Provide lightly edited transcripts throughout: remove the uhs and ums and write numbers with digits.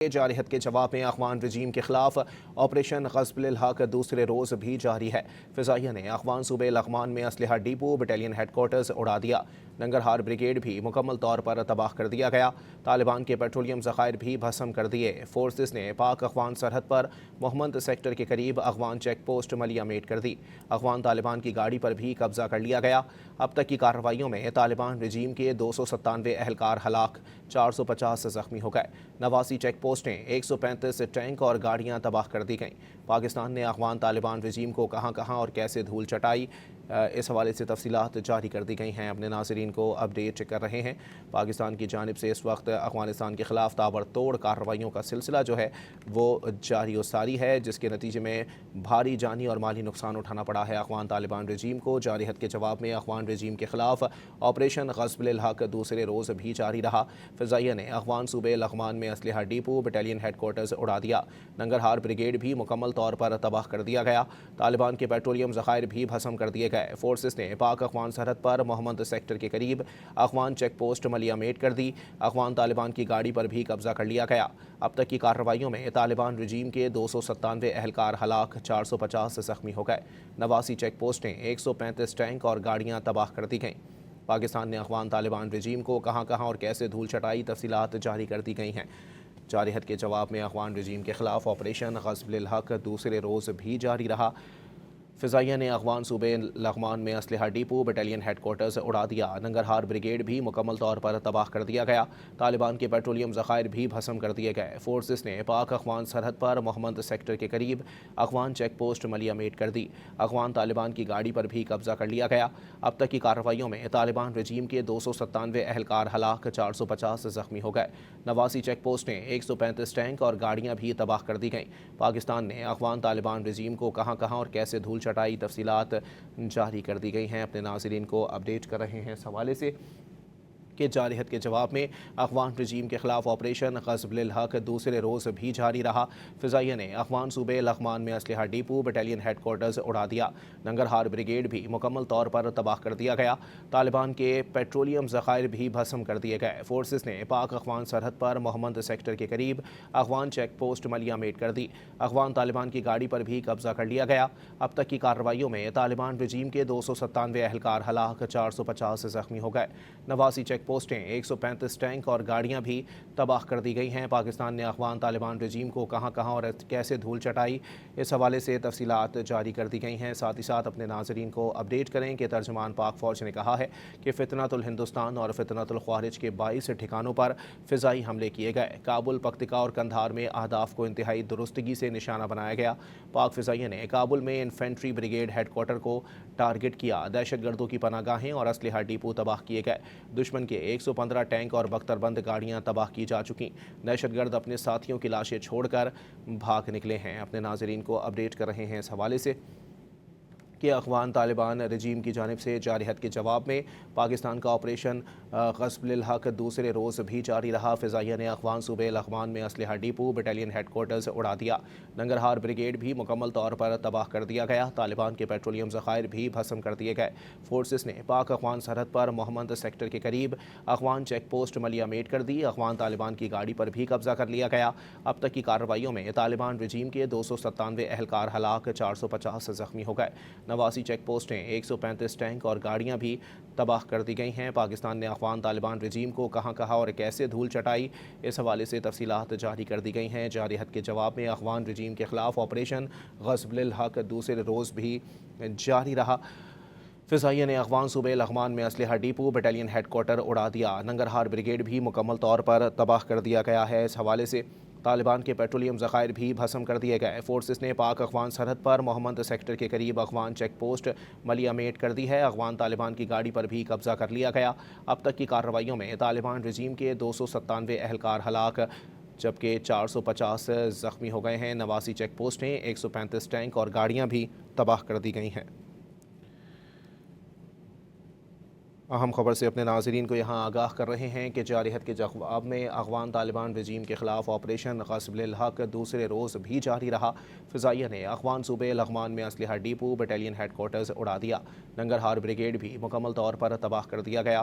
جارحیت کے جواب میں افغان رجیم کے خلاف آپریشن غصب الحق دوسرے روز بھی جاری ہے۔ فضائیہ نے افغان صوبے لغمان میں اسلحہ ڈیپو بٹالین ہیڈ کوارٹرز اڑا دیا۔ ننگرہار بریگیڈ بھی مکمل طور پر تباہ کر دیا گیا۔ طالبان کے پیٹرولیم ذخائر بھی بھسم کر دیے۔ فورسز نے پاک افغان سرحد پر محمد سیکٹر کے قریب افغان چیک پوسٹ ملیہ میٹ کر دی۔ افغان طالبان کی گاڑی پر بھی قبضہ کر لیا گیا۔ اب تک کی کارروائیوں میں طالبان رجیم کے 297 اہلکار ہلاک، 450 زخمی ہو گئے۔ 89 چیک پوسٹیں، 135 ٹینک اور گاڑیاں تباہ کر دی گئیں۔ پاکستان نے افغان طالبان رجیم کو کہاں کہاں اور کیسے دھول چٹائی، اس حوالے سے تفصیلات جاری کر دی گئی ہیں۔ اپنے ناظرین کو اپڈیٹ کر رہے ہیں۔ پاکستان کی جانب سے اس وقت افغانستان کے خلاف تابڑتوڑ کارروائیوں کا سلسلہ جو ہے وہ جاری و ساری ہے، جس کے نتیجے میں بھاری جانی اور مالی نقصان اٹھانا پڑا ہے افغان طالبان رجیم کو۔ جارحیت کے جواب میں افغان رجیم کے خلاف آپریشن غصب الحق دوسرے روز بھی جاری رہا۔ فضائیہ نے افغان صوبے لغمان میں اسلحہ ڈیپو بٹالین ہیڈ کوارٹرز اڑا دیا۔ ننگرہار بریگیڈ بھی مکمل طور پر تباہ کر دیا گیا۔ طالبان کے پیٹرولیم ذخائر بھی بھسم کر دیے گئے۔ فورسز نے پاک افغان سرحد پر محمد سیکٹر کے قریب افغان چیک پوسٹ ملیہ میٹ کر دی۔ افغان طالبان کی گاڑی پر بھی قبضہ کر لیا گیا۔ اب تک کی کارروائیوں میں طالبان رجیم کے 297 اہلکار ہلاک، 450 زخمی ہو گئے۔ 89 چیک پوسٹیں، 135 ٹینک اور گاڑیاں تباہ کر دی گئیں۔ پاکستان نے افغان طالبان رجیم کو کہاں کہاں اور کیسے دھول چٹائی، تفصیلات جاری کر دی گئی ہیں۔ جارحیت کے جواب میں افغان رجیم کے خلاف آپریشن غصب الحق دوسرے روز بھی جاری رہا۔ فضائیہ نے افغان صوبے لغمان میں اسلحہ ڈیپو بٹالین ہیڈ کوارٹرز اڑا دیا۔ ننگرہار بریگیڈ بھی مکمل طور پر تباہ کر دیا گیا۔ طالبان کے پیٹرولیم ذخائر بھی بھسم کر دیے گئے۔ فورسز نے پاک افغان سرحد پر محمد سیکٹر کے قریب افغان چیک پوسٹ ملیہ میٹ کر دی۔ افغان طالبان کی گاڑی پر بھی قبضہ کر لیا گیا۔ اب تک کی کارروائیوں میں طالبان رجیم کے 297 اہلکار ہلاک، 450 زخمی ہو گئے۔ 89 چیک پوسٹیں، 135 ٹینک اور گاڑیاں بھی تباہ کر دی گئیں۔ پاکستان نے افغان طالبان رجیم کو کہاں کہاں اور کیسے دھول چٹائی، تفصیلات جاری کر دی گئی ہیں۔ اپنے ناظرین کو اپڈیٹ کر رہے ہیں اس حوالے سے کہ جارحیت کے جواب میں افغان رجیم کے خلاف آپریشن غصب الحق دوسرے روز بھی جاری رہا۔ فضائیہ نے افغان صوبے لغمان میں اسلحہ ڈیپو بٹالین ہیڈ کوارٹرز اڑا دیا۔ ننگرہار بریگیڈ بھی مکمل طور پر تباہ کر دیا گیا۔ طالبان کے پیٹرولیم ذخائر بھی بھسم کر دیے گئے۔ فورسز نے پاک افغان سرحد پر محمد سیکٹر کے قریب افغان چیک پوسٹ ملیہ میٹ کر دی۔ افغان طالبان کی گاڑی پر بھی قبضہ کر لیا گیا۔ اب تک کی کارروائیوں میں طالبان رجیم کے 297 اہلکار ہلاک، 450 زخمی ہو گئے۔ 89 چیک پوسٹیں، 135 ٹینک اور گاڑیاں بھی تباہ کر دی گئی ہیں۔ پاکستان نے افغان طالبان رجیم کو کہاں کہاں اور کیسے دھول چٹائی، اس حوالے سے تفصیلات جاری کر دی گئی ہیں۔ ساتھ ہی ساتھ اپنے ناظرین کو اپڈیٹ کریں کہ ترجمان پاک فوج نے کہا ہے کہ فتنۃ الہندوستان اور فتنۃ الخوارج کے 22 ٹھکانوں پر فضائی حملے کیے گئے۔ کابل، پکتیکا اور قندھار میں اہداف کو انتہائی درستگی سے نشانہ بنایا گیا۔ پاک فضائیہ نے کابل میں انفینٹری بریگیڈ ہیڈ کوارٹر کو ٹارگٹ کیا۔ دہشت گردوں کی پناہ گاہیں اور اسلحہ ڈیپو تباہ کیے گئے۔ دشمن کے 115 ٹینک اور بختر بند گاڑیاں تباہ کی جا چکی۔ دہشت گرد اپنے ساتھیوں کی لاشیں چھوڑ کر بھاگ نکلے ہیں۔ اپنے ناظرین کو اپڈیٹ کر رہے ہیں اس حوالے سے کہ افغان طالبان رجیم کی جانب سے جارحیت کے جواب میں پاکستان کا آپریشن غصب الحق دوسرے روز بھی جاری رہا۔ فضائیہ نے افغان صوبے لغمان میں اسلحہ ڈیپو بٹالین ہیڈ کوارٹرز اڑا دیا۔ ننگرہار بریگیڈ بھی مکمل طور پر تباہ کر دیا گیا۔ طالبان کے پیٹرولیم ذخائر بھی بھسم کر دیے گئے۔ فورسز نے پاک افغان سرحد پر محمد سیکٹر کے قریب افغان چیک پوسٹ ملیہ میٹ کر دی۔ افغان طالبان کی گاڑی پر بھی قبضہ کر لیا گیا۔ اب تک کی کارروائیوں میں طالبان رجیم کے 297 اہلکار ہلاک، 450 زخمی ہو گئے۔ 89 چیک پوسٹیں، 135 ٹینک اور گاڑیاں بھی تباہ کر دی گئی ہیں۔ پاکستان نے افغان طالبان رجیم کو کہاں کہاں اور کیسے دھول چٹائی، اس حوالے سے تفصیلات جاری کر دی گئی ہیں۔ جارحیت کے جواب میں افغان رجیم کے خلاف آپریشن غصب الحق دوسرے روز بھی جاری رہا۔ فضائیہ نے افغان صوبے لغمان میں اسلحہ ڈیپو بٹالین ہیڈ کوارٹر اڑا دیا۔ ننگرہار بریگیڈ بھی مکمل طور پر تباہ کر دیا گیا ہے۔ اس حوالے سے طالبان کے پیٹرولیم ذخائر بھی بھسم کر دیے گئے۔ فورسز نے پاک افغان سرحد پر محمد سیکٹر کے قریب افغان چیک پوسٹ ملیہ میٹ کر دی ہے۔ افغان طالبان کی گاڑی پر بھی قبضہ کر لیا گیا۔ اب تک کی کارروائیوں میں طالبان رجیم کے 297 اہلکار ہلاک، جبکہ 450 زخمی ہو گئے ہیں۔ 89 چیک پوسٹیں، 135 ٹینک اور گاڑیاں بھی تباہ کر دی گئی ہیں۔ اہم خبر سے اپنے ناظرین کو یہاں آگاہ کر رہے ہیں کہ جارحیت کے جواب میں افغان طالبان رجیم کے خلاف آپریشن غصب الحق دوسرے روز بھی جاری رہا۔ فضائیہ نے افغان صوبے لغمان میں اسلحہ ڈیپو بٹالین ہیڈ کوارٹرز اڑا دیا۔ ننگرہار بریگیڈ بھی مکمل طور پر تباہ کر دیا گیا۔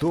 2